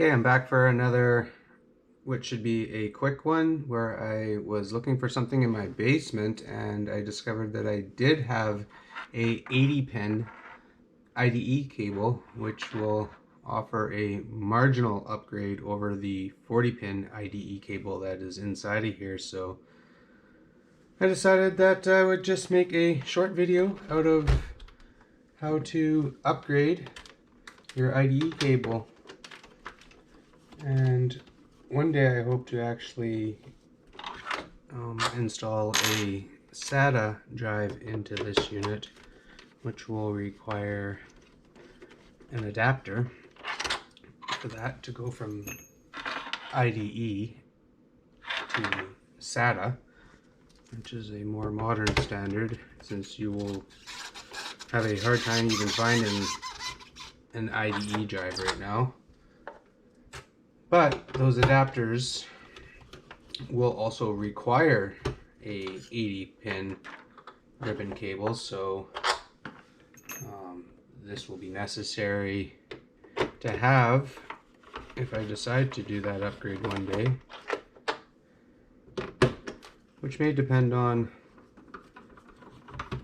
Okay, I'm back for another, which should be a quick one, where I was looking for something in my basement and I discovered that I did have a 80-pin IDE cable, which will offer a marginal upgrade over the 40-pin IDE cable that is inside of here. So I decided that I would just make a short video out of how to upgrade your IDE cable. And one day I hope to actually install a SATA drive into this unit, which will require an adapter for that to go from IDE to SATA, which is a more modern standard, since you will have a hard time even finding an IDE drive right now. But those adapters will also require a 80-pin ribbon cable, so this will be necessary to have if I decide to do that upgrade one day, which may depend on,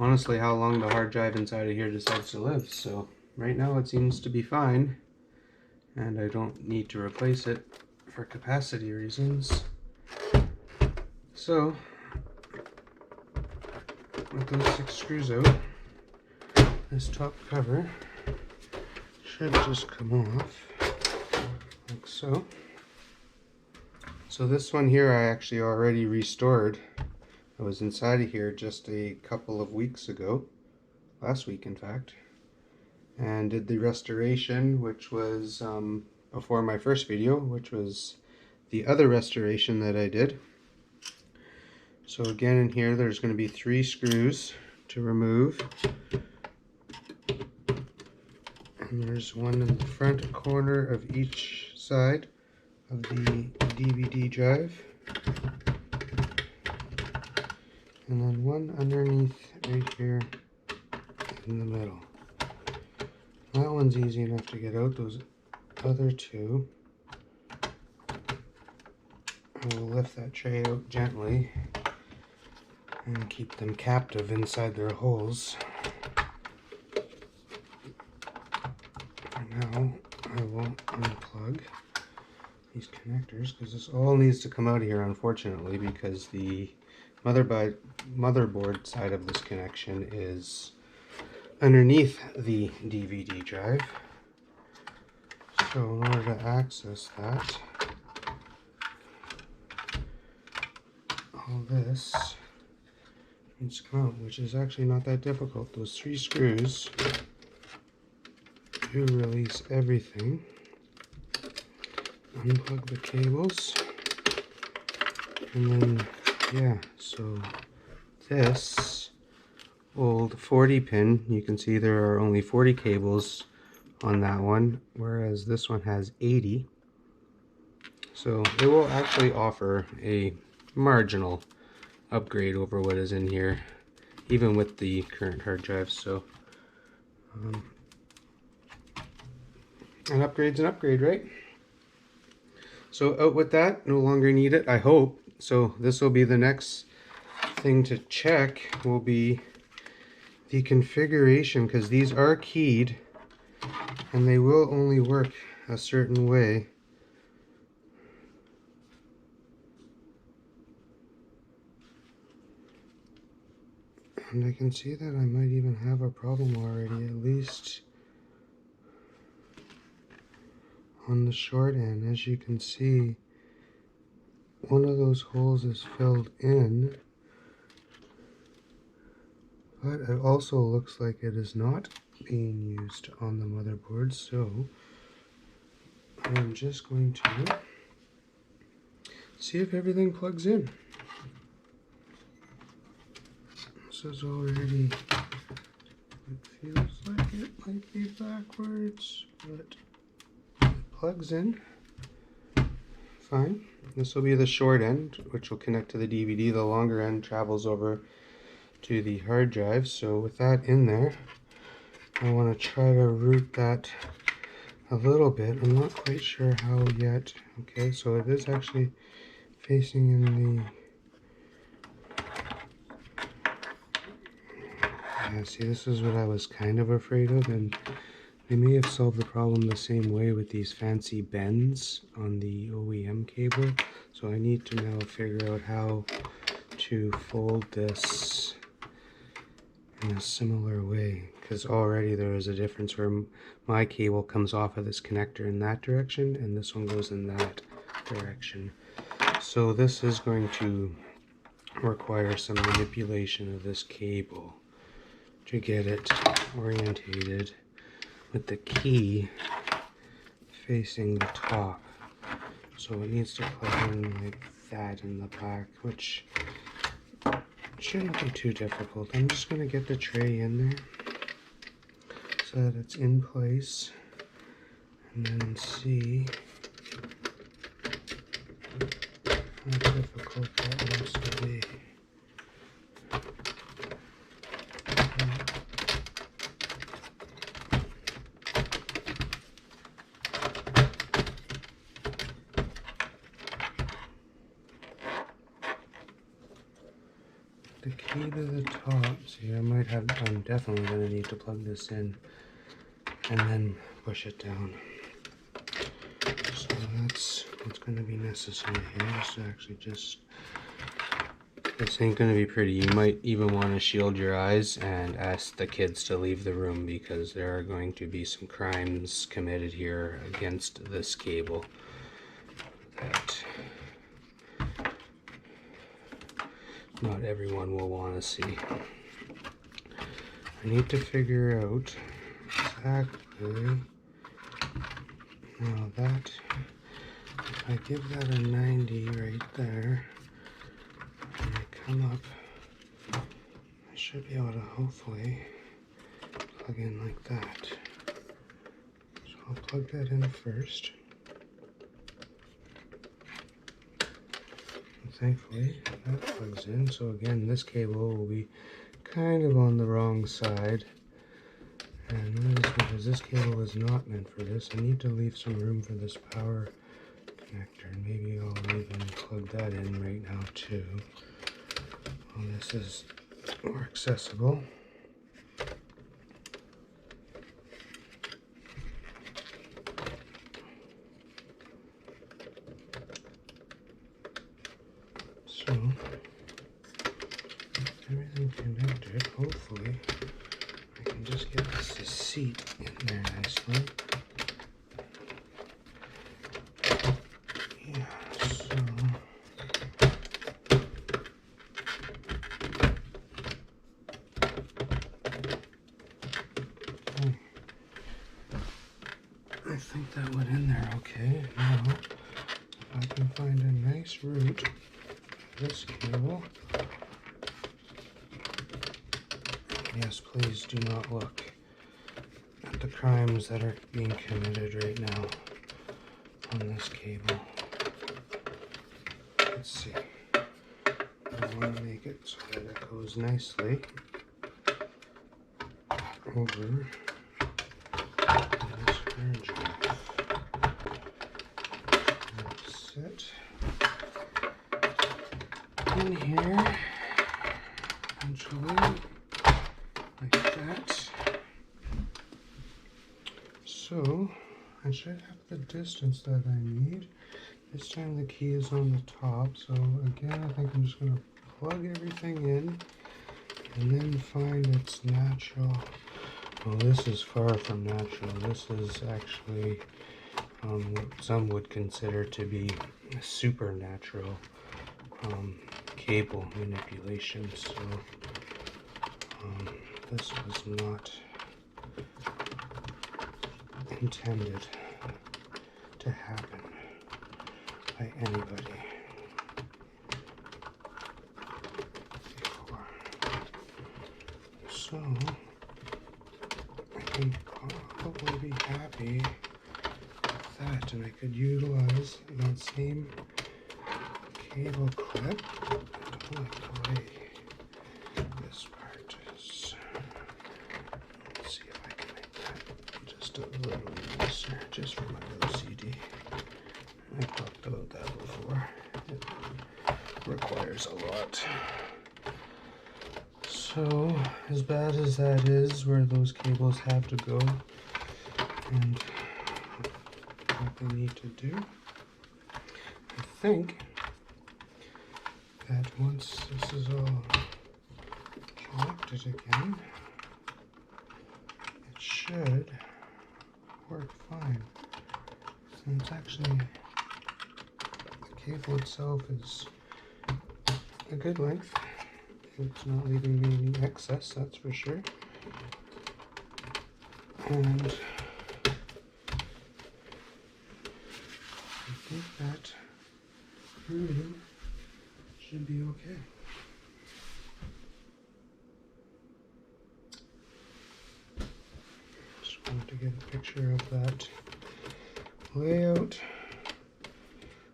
honestly, how long the hard drive inside of here decides to live. So right now it seems to be fine, and I don't need to replace it for capacity reasons. So with those 6 screws out, this top cover should just come off like so. So this one here I actually already restored. I was inside of here just a couple of weeks ago, last week in fact, and did the restoration, which was before my first video, which was the other restoration that I did. So again, in here there's going to be 3 screws to remove, and there's one in the front corner of each side of the DVD drive, and then one underneath right here in the middle. That one's easy enough to get out. Those other 2, I will lift that tray out gently and keep them captive inside their holes. For now, I will unplug these connectors, because this all needs to come out of here, unfortunately, because the motherboard side of this connection is underneath the DVD drive. So in order to access that, all this needs to come out, which is actually not that difficult. Those 3 screws do release everything. Unplug the cables, and then yeah, so this old 40-pin, you can see there are only 40 cables on that one, whereas this one has 80. So it will actually offer a marginal upgrade over what is in here, even with the current hard drive. So an upgrade's an upgrade, right? So out with that, no longer need it, I hope. So this will be the next thing to check, will be the configuration, because these are keyed and they will only work a certain way. And I can see that I might even have a problem already, at least on the short end. As you can see, one of those holes is filled in, but it also looks like it is not being used on the motherboard. So I'm just going to see if everything plugs in. This is already, it feels like it might be backwards, but plugs in fine. This will be the short end, which will connect to the DVD. The longer end travels over to the hard drive. So with that in there, I want to try to route that a little bit. I'm not quite sure how yet. Okay, so it is actually facing in the... Yeah, see, this is what I was kind of afraid of, and they may have solved the problem the same way with these fancy bends on the OEM cable. So I need to now figure out how to fold this in a similar way, because already there is a difference where my cable comes off of this connector in that direction and this one goes in that direction. So this is going to require some manipulation of this cable to get it orientated with the key facing the top. So it needs to plug in like that in the back, which shouldn't be too difficult. I'm just going to get the tray in there so that it's in place and then see how difficult that wants to be. The key to the top, see, I'm definitely going to need to plug this in and then push it down. So that's what's going to be necessary here, is to actually just, this ain't going to be pretty. You might even want to shield your eyes and ask the kids to leave the room, because there are going to be some crimes committed here against this cable that not everyone will want to see. I need to figure out exactly, now that, if I give that a 90 right there, and I come up, I should be able to hopefully plug in like that. So I'll plug that in first. Thankfully, that plugs in. So again, this cable will be kind of on the wrong side. And notice, because this cable is not meant for this, I need to leave some room for this power connector. Maybe I'll even plug that in right now too. Well, this is more accessible. So, everything connected, hopefully I can just get this seat in there nicely. Yeah, so I think that went in there okay. Now, if I can find a nice route for this cable. Yes, please do not look at the crimes that are being committed right now on this cable. Let's see. I want to make it so that it goes nicely over this hard drive. Sit in here, eventually, like that. So I should have the distance that I need. This time the key is on the top, so again I think I'm just going to plug everything in and then find its natural. Well, this is far from natural. This is actually what some would consider to be a supernatural cable manipulation. So this was not intended to happen by anybody before. So I can probably be happy with that, and I could utilize that same cable clip. I don't like the way this part is. Let's see if I can make that just a little loose. just for my OCD. I talked about that before. It requires a lot. So, as bad as that is, where those cables have to go and what they need to do, I think that once this is all connected again, it should work fine. And it's actually, the cable itself is a good length. It's not leaving me any excess, that's for sure. And I think that routing should be okay. Just wanted to get a picture of that layout.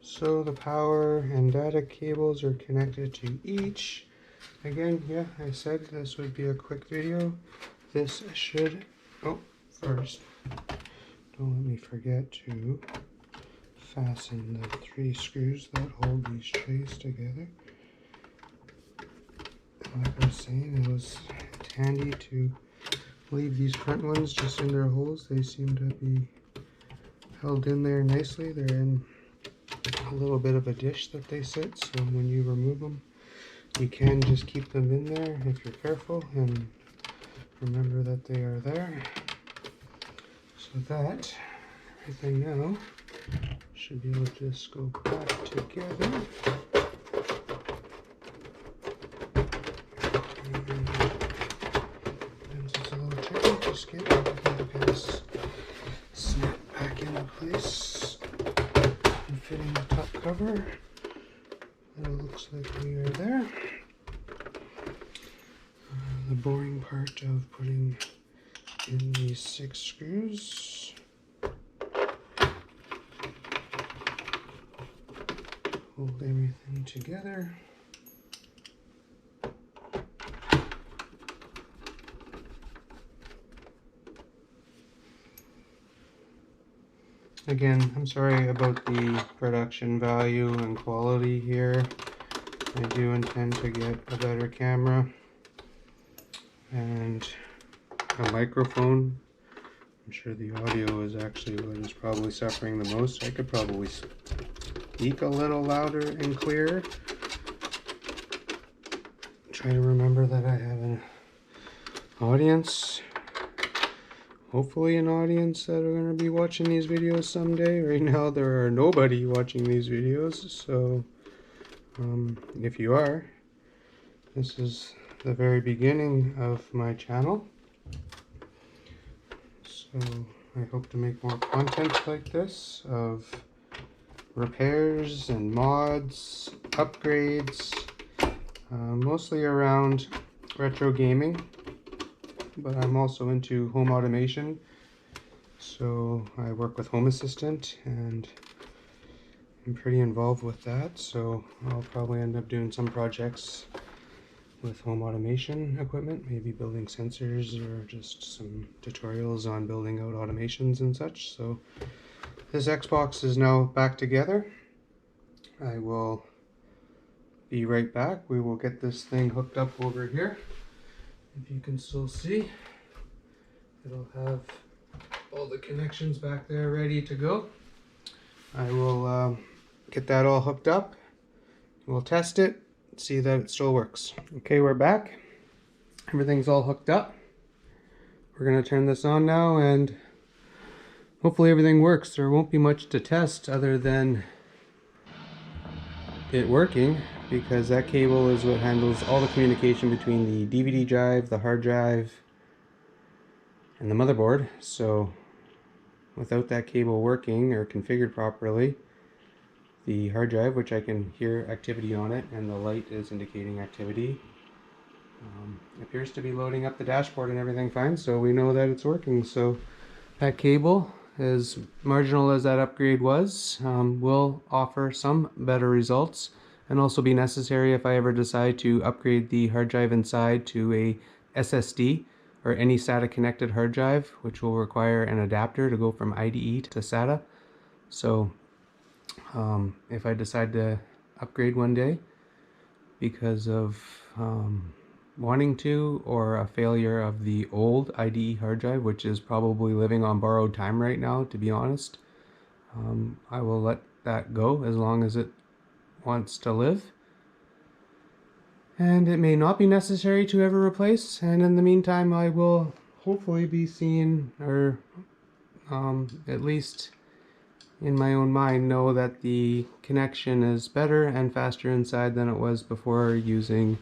So the power and data cables are connected to each. Again, yeah, I said this would be a quick video. This should, first, don't let me forget to fasten the 3 screws that hold these trays together. Like I was saying, it's handy to leave these front ones just in their holes. They seem to be held in there nicely. They're in a little bit of a dish that they sit, so when you remove them, you can just keep them in there if you're careful and remember that they are there. So that everything now should be able to just go back together. And it's a little tricky, just get everything to kind of snap back into place and fitting the top cover. It looks like we are there. The boring part of putting in these 6 screws. Hold everything together. Again, I'm sorry about the production value and quality here. I do intend to get a better camera and a microphone. I'm sure the audio is actually what is probably suffering the most. I could probably speak a little louder and clearer. Try to remember that I have an audience. Hopefully an audience that are going to be watching these videos someday. Right now there are nobody watching these videos, so if you are, this is the very beginning of my channel. So I hope to make more content like this of repairs and mods, upgrades, mostly around retro gaming, but I'm also into home automation. So I work with Home Assistant and I'm pretty involved with that, so I'll probably end up doing some projects with home automation equipment, maybe building sensors or just some tutorials on building out automations and such. So this Xbox is now back together. I will be right back. We will get this thing hooked up over here. If you can still see, it'll have all the connections back there ready to go. I will get that all hooked up. We'll test it, see that it still works. Okay, we're back. Everything's all hooked up. We're gonna turn this on now and hopefully everything works. There won't be much to test other than it working, because that cable is what handles all the communication between the DVD drive, the hard drive, and the motherboard. So without that cable working or configured properly, the hard drive, which I can hear activity on it and the light is indicating activity, appears to be loading up the dashboard and everything fine, so we know that it's working. So that cable, as marginal as that upgrade was, will offer some better results and also be necessary if I ever decide to upgrade the hard drive inside to a SSD or any SATA connected hard drive, which will require an adapter to go from IDE to SATA. So if I decide to upgrade one day because of wanting to, or a failure of the old IDE hard drive, which is probably living on borrowed time right now, to be honest, I will let that go as long as it wants to live. And it may not be necessary to ever replace, and in the meantime I will hopefully be seeing, or at least in my own mind, know that the connection is better and faster inside than it was before using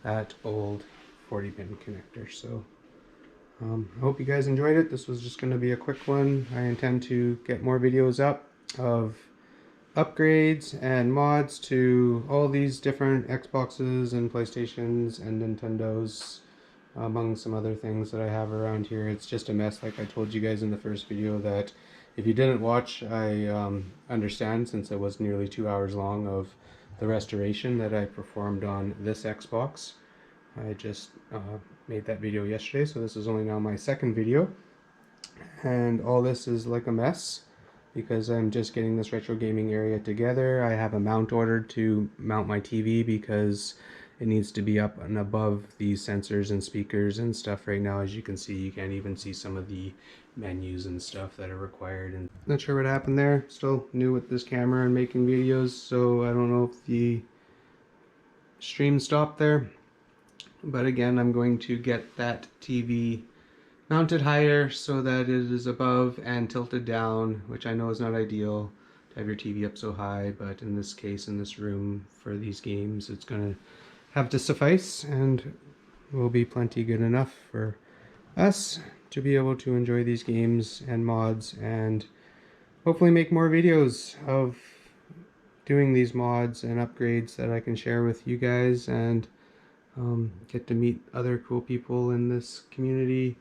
that old 40-pin connector. So I hope you guys enjoyed it. This was just going to be a quick one. I intend to get more videos up of upgrades and mods to all these different Xboxes and PlayStations and Nintendos, among some other things that I have around here. It's just a mess, like I told you guys in the first video. That if you didn't watch, I understand, since it was nearly 2 hours long of the restoration that I performed on this Xbox. I just made that video yesterday, so this is only now my second video, and all this is like a mess because I'm just getting this retro gaming area together. I have a mount ordered to mount my TV because it needs to be up and above these sensors and speakers and stuff. Right now, as you can see, you can't even see some of the menus and stuff that are required. And not sure what happened there. Still new with this camera and making videos, so I don't know if the stream stopped there. But again, I'm going to get that TV mounted higher so that it is above and tilted down, which I know is not ideal to have your TV up so high, but in this case, in this room, for these games, it's going to have to suffice and will be plenty good enough for us to be able to enjoy these games and mods, and hopefully make more videos of doing these mods and upgrades that I can share with you guys, and get to meet other cool people in this community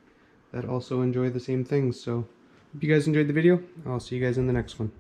that also enjoy the same things. So hope you guys enjoyed the video. I'll see you guys in the next one.